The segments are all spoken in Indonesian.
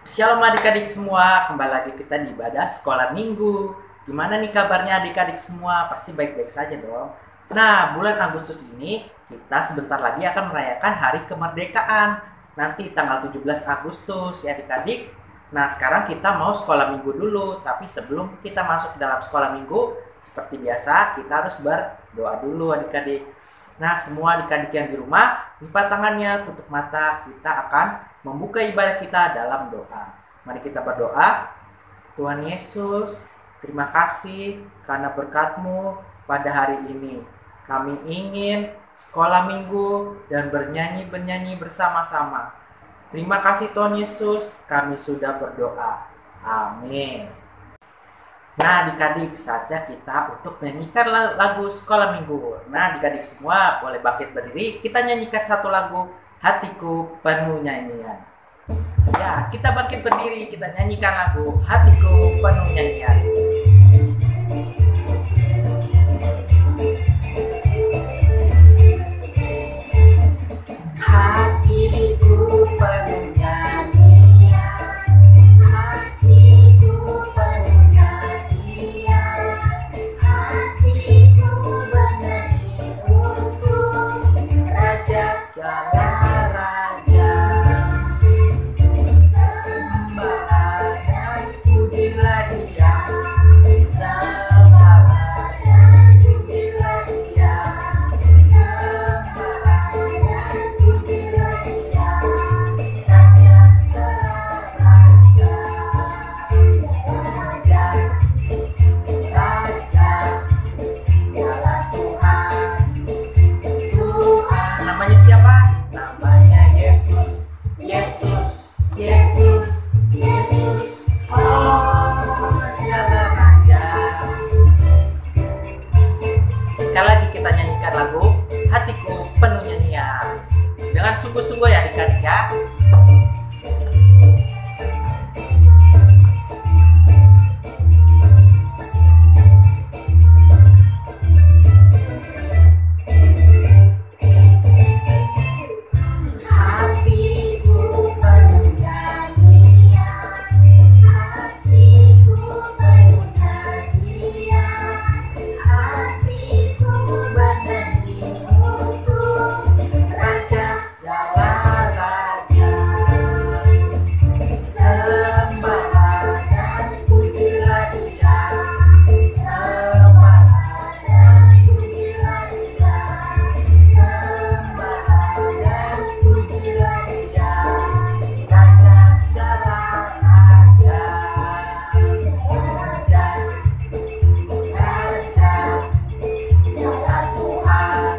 Shalom adik-adik semua, kembali lagi kita di ibadah sekolah minggu. Gimana nih kabarnya adik-adik semua? Pasti baik-baik saja dong. Nah, bulan Agustus ini kita sebentar lagi akan merayakan hari kemerdekaan. Nanti tanggal 17 Agustus ya adik-adik. Nah, sekarang kita mau sekolah minggu dulu. Tapi sebelum kita masuk dalam sekolah minggu, seperti biasa kita harus berdoa dulu adik-adik. Nah, semua adik-adik yang di rumah, lipat tangannya, tutup mata, kita akan membuka ibadah kita dalam doa. Mari kita berdoa. Tuhan Yesus, terima kasih karena berkat-Mu pada hari ini. Kami ingin sekolah minggu dan bernyanyi bersama-sama. Terima kasih Tuhan Yesus, kami sudah berdoa. Amin. Nah adik-adik, saatnya kita untuk menyanyikan lagu sekolah minggu. Nah adik-adik semua boleh bangkit berdiri. Kita nyanyikan satu lagu, Hatiku Penuh Nyanyian. Ya, kita bangkit berdiri, kita nyanyikan lagu Hatiku Penuh Nyanyian. Hatiku penuh nyanyian, hatiku penuh nyanyian, hatiku bernyanyi untuk Raja segala raja. Sembahlah dan pujilah Dia, sembahlah dan pujilah Dia, sembahlah dan pujilah Dia, Raja segala raja. Raja, Raja, Dialah Tuhan. Tuhan, namanya siapa? Namanya Yesus, Yesus, Yesus, Yesus. Oh, Dialah Raja. Sekali lagi kita nyanyikan lagu Hatiku Penuh Nyanyian dengan sungguh-sungguh ya adik-adik ya. Hatiku penuh nyanyian, hatiku penuh nyanyian, hatiku bernyanyi untuk Raja segala raja. Sembahlah dan pujilah Dia, sembahlah dan pujilah Dia, sembahlah dan pujilah Dia, Raja segala raja. Raja, Raja, Dialah Tuhan.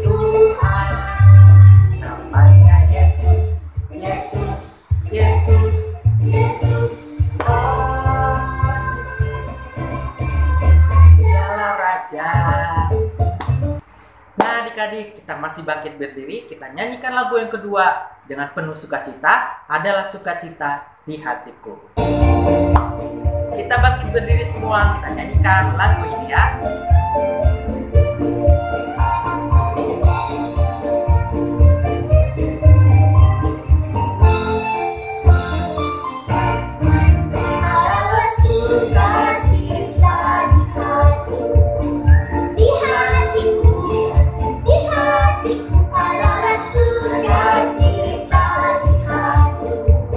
Tuhan, namanya Yesus, Yesus, Yesus, Yesus. Oh, Dialah Raja. Nah adik-adik, kita masih bangkit berdiri. Kita nyanyikan lagu yang kedua dengan penuh sukacita. Adalah sukacita di hatiku. Kita bangkit berdiri semua. Kita nyanyikan lagu ini ya. Adalah sukacita di hatiku, di hatiku, di hatiku. Adalah sukacita di hatiku,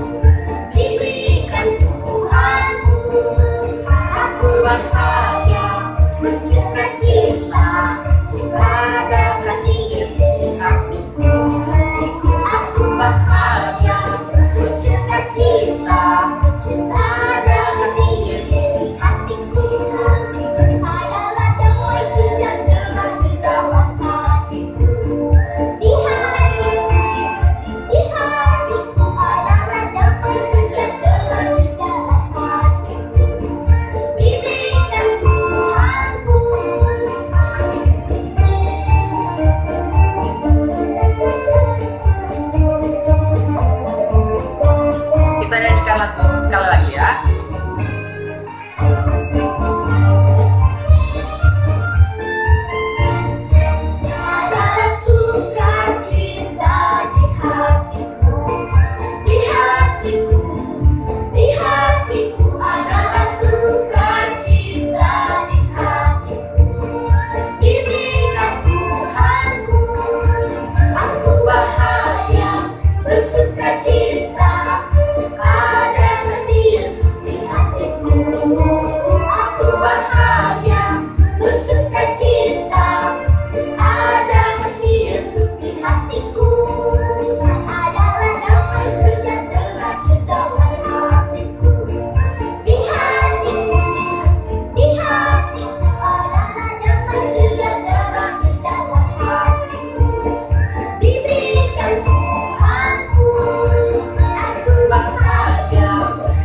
diberikan Tuhanku. Aku bahagia bersukacita. cita, ada kasih Yesus di hatiku. Aku bahagia, bersuka cita, ada kasih Yesus di hatiku. Adalah damai sejahtera sejalan hatiku. Di hatiku, di hatiku, adalah damai sejahtera sejalan hatiku. Diberikan Tuhanku, aku bahagia,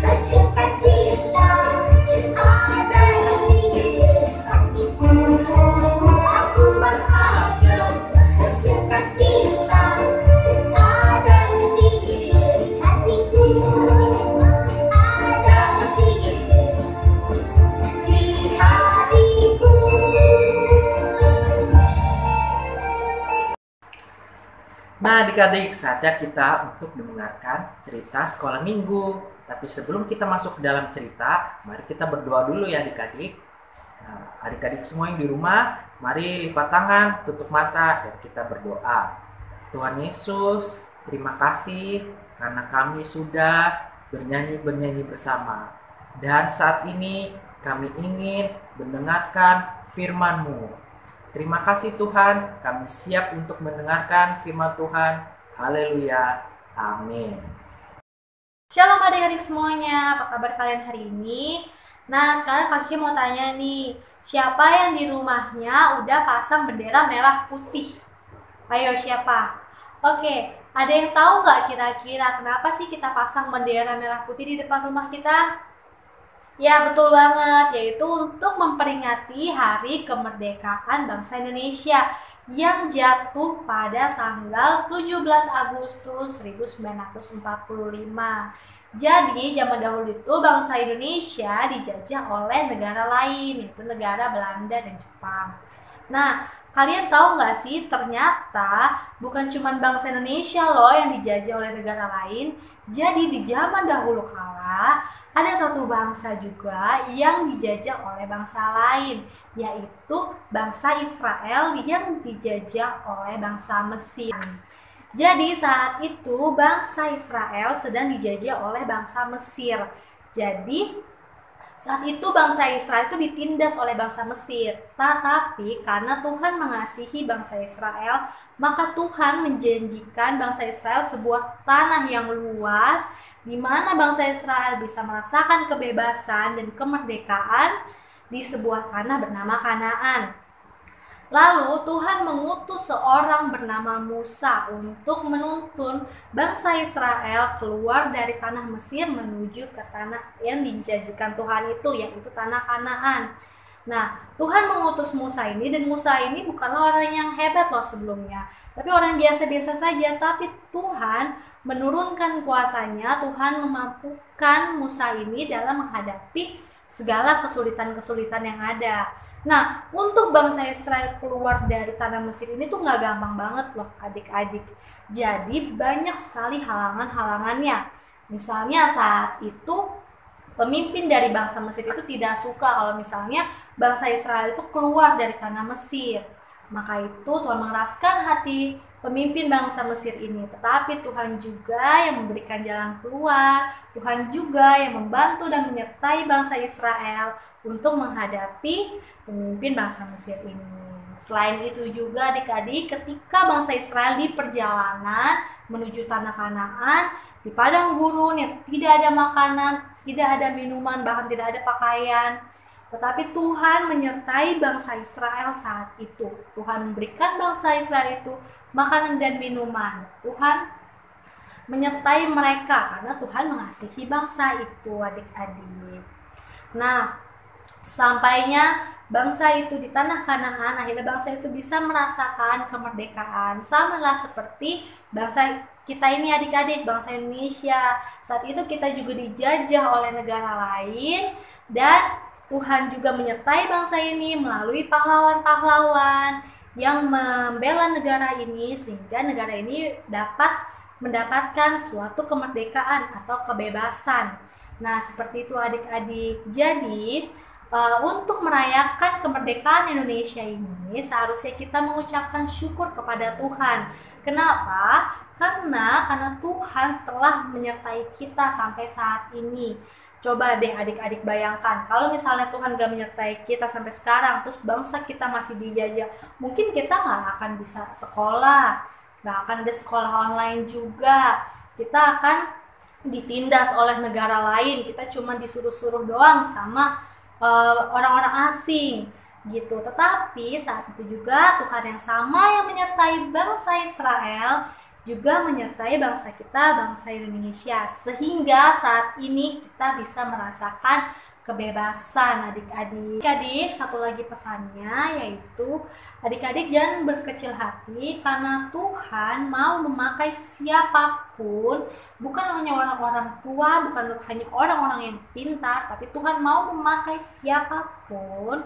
bersuka cita, ada kasih Yesus hatiku. Aku bahagia, bersuka cita, ada kasih Yesus hatiku. Ada kasih Yesus di hatiku. Nah, adik-adik, saatnya kita untuk mendengarkan cerita sekolah minggu. Tapi sebelum kita masuk ke dalam cerita, mari kita berdoa dulu ya adik-adik. Nah, adik-adik semua yang di rumah, mari lipat tangan, tutup mata, dan kita berdoa. Tuhan Yesus, terima kasih karena kami sudah bernyanyi bersama. Dan saat ini kami ingin mendengarkan firman-Mu. Terima kasih Tuhan, kami siap untuk mendengarkan firman Tuhan. Haleluya. Amin. Shalom adik-adik semuanya, apa kabar kalian hari ini? Nah, sekarang Kak Kiki mau tanya nih, siapa yang di rumahnya udah pasang bendera merah putih? Ayo, siapa? Oke, ada yang tahu nggak kira-kira kenapa sih kita pasang bendera merah putih di depan rumah kita? Ya, betul banget, yaitu untuk memperingati Hari Kemerdekaan Bangsa Indonesia yang jatuh pada tanggal 17 Agustus 1945. Jadi, zaman dahulu itu bangsa Indonesia dijajah oleh negara lain, yaitu negara Belanda dan Jepang. Nah, kalian tahu nggak sih, ternyata bukan cuma bangsa Indonesia loh yang dijajah oleh negara lain. Jadi di zaman dahulu kala, ada satu bangsa juga yang dijajah oleh bangsa lain, yaitu bangsa Israel yang dijajah oleh bangsa Mesir. Jadi saat itu bangsa Israel sedang dijajah oleh bangsa Mesir. Jadi saat itu bangsa Israel itu ditindas oleh bangsa Mesir. Tetapi karena Tuhan mengasihi bangsa Israel, maka Tuhan menjanjikan bangsa Israel sebuah tanah yang luas di mana bangsa Israel bisa merasakan kebebasan dan kemerdekaan di sebuah tanah bernama Kanaan. Lalu Tuhan mengutus seorang bernama Musa untuk menuntun bangsa Israel keluar dari tanah Mesir menuju ke tanah yang dijanjikan Tuhan itu, yaitu tanah Kanaan. Nah, Tuhan mengutus Musa ini, dan Musa ini bukanlah orang yang hebat loh sebelumnya, tapi orang biasa-biasa saja. Tapi Tuhan menurunkan kuasanya, Tuhan memampukan Musa ini dalam menghadapi segala kesulitan-kesulitan yang ada. Nah, untuk bangsa Israel keluar dari tanah Mesir ini tuh nggak gampang banget loh adik-adik. Jadi banyak sekali halangan-halangannya. Misalnya saat itu pemimpin dari bangsa Mesir itu tidak suka kalau misalnya bangsa Israel itu keluar dari tanah Mesir. Maka itu Tuhan mengeraskan hati pemimpin bangsa Mesir ini. Tetapi Tuhan juga yang memberikan jalan keluar. Tuhan juga yang membantu dan menyertai bangsa Israel untuk menghadapi pemimpin bangsa Mesir ini. Selain itu juga adik-adik, ketika bangsa Israel di perjalanan menuju tanah Kanaan, di padang gurun yang tidak ada makanan, tidak ada minuman, bahkan tidak ada pakaian, tetapi Tuhan menyertai bangsa Israel saat itu. Tuhan memberikan bangsa Israel itu makanan dan minuman. Tuhan menyertai mereka karena Tuhan mengasihi bangsa itu, adik-adik. Nah, sampainya bangsa itu di tanah Kanaan, akhirnya bangsa itu bisa merasakan kemerdekaan. Samalah seperti bangsa kita ini adik-adik, bangsa Indonesia. Saat itu kita juga dijajah oleh negara lain, dan Tuhan juga menyertai bangsa ini melalui pahlawan-pahlawan yang membela negara ini sehingga negara ini dapat mendapatkan suatu kemerdekaan atau kebebasan. Nah, seperti itu adik-adik. Jadi, untuk merayakan kemerdekaan Indonesia ini seharusnya kita mengucapkan syukur kepada Tuhan. Kenapa? Karena Tuhan telah menyertai kita sampai saat ini. Coba deh adik-adik bayangkan, kalau misalnya Tuhan gak menyertai kita sampai sekarang, terus bangsa kita masih dijajah, mungkin kita gak akan bisa sekolah, gak akan ada sekolah online juga, kita akan ditindas oleh negara lain, kita cuma disuruh-suruh doang sama orang-orang asing gitu. Tetapi saat itu juga Tuhan yang sama yang menyertai bangsa Israel juga menyertai bangsa kita, bangsa Indonesia, sehingga saat ini kita bisa merasakan kebebasan adik-adik. Adik-adik, satu lagi pesannya yaitu adik-adik jangan berkecil hati karena Tuhan mau memakai siapapun, bukan hanya orang-orang tua, bukan hanya orang-orang yang pintar, tapi Tuhan mau memakai siapapun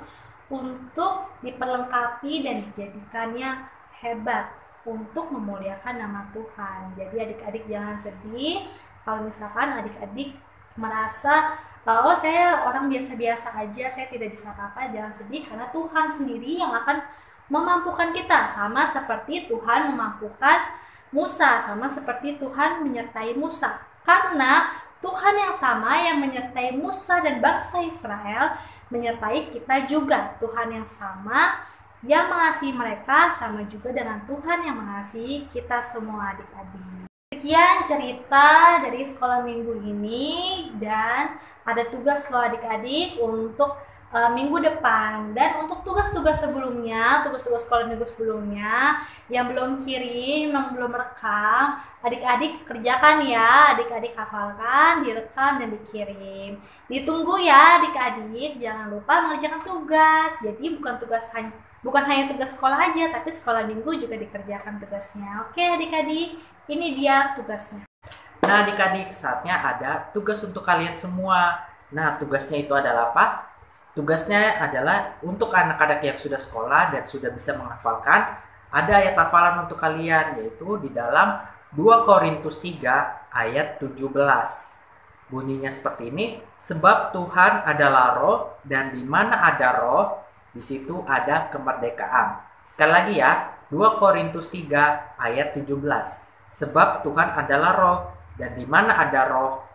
untuk diperlengkapi dan dijadikannya hebat untuk memuliakan nama Tuhan. Jadi adik-adik jangan sedih kalau misalkan adik-adik merasa oh saya orang biasa-biasa aja, saya tidak bisa apa-apa. Jangan sedih karena Tuhan sendiri yang akan memampukan kita, sama seperti Tuhan memampukan Musa, sama seperti Tuhan menyertai Musa. Karena Tuhan yang sama yang menyertai Musa dan bangsa Israel menyertai kita juga. Tuhan yang sama yang mengasihi mereka sama juga dengan Tuhan yang mengasihi kita semua adik-adik. Sekian cerita dari sekolah minggu ini, dan ada tugas loh adik-adik untuk minggu depan. Dan untuk tugas-tugas sebelumnya, tugas-tugas sekolah minggu sebelumnya yang belum kirim, yang belum rekam, adik-adik kerjakan ya, adik-adik hafalkan, direkam dan dikirim. Ditunggu ya adik-adik, jangan lupa mengerjakan tugas. Jadi bukan hanya tugas sekolah aja, tapi sekolah minggu juga dikerjakan tugasnya. Oke adik-adik, ini dia tugasnya. Nah adik-adik, saatnya ada tugas untuk kalian semua. Nah tugasnya itu adalah apa? Tugasnya adalah untuk anak-anak yang sudah sekolah dan sudah bisa menghafalkan, ada ayat hafalan untuk kalian, yaitu di dalam 2 Korintus 3 ayat 17. Bunyinya seperti ini, sebab Tuhan adalah roh, dan di mana ada roh, di situ ada kemerdekaan. Sekali lagi ya, 2 Korintus 3 ayat 17. Sebab Tuhan adalah roh, dan di mana ada roh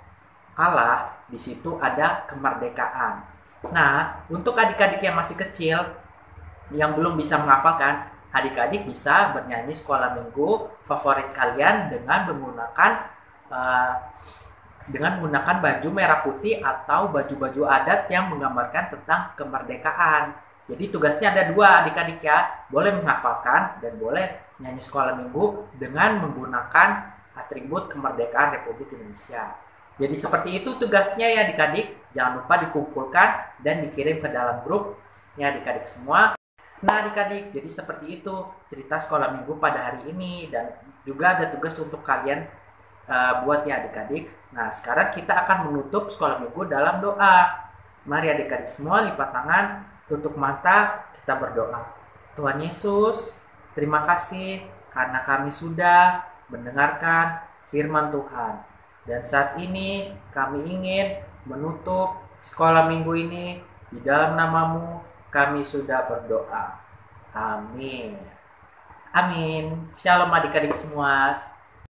Allah, di situ ada kemerdekaan. Nah, untuk adik-adik yang masih kecil, yang belum bisa menghafalkan, adik-adik bisa bernyanyi sekolah minggu favorit kalian dengan menggunakan baju merah putih atau baju-baju adat yang menggambarkan tentang kemerdekaan. Jadi tugasnya ada 2 adik-adik ya, boleh menghafalkan dan boleh nyanyi sekolah minggu dengan menggunakan atribut kemerdekaan Republik Indonesia. Jadi seperti itu tugasnya ya adik-adik, jangan lupa dikumpulkan dan dikirim ke dalam grup ya adik-adik semua. Nah adik-adik, jadi seperti itu cerita sekolah minggu pada hari ini, dan juga ada tugas untuk kalian buat ya adik-adik. Nah sekarang kita akan menutup sekolah minggu dalam doa. Mari adik-adik semua lipat tangan, tutup mata, kita berdoa. Tuhan Yesus, terima kasih karena kami sudah mendengarkan firman Tuhan. Dan saat ini kami ingin menutup sekolah minggu ini di dalam nama-Mu. Kami sudah berdoa. Amin. Amin. Shalom adik-adik semua.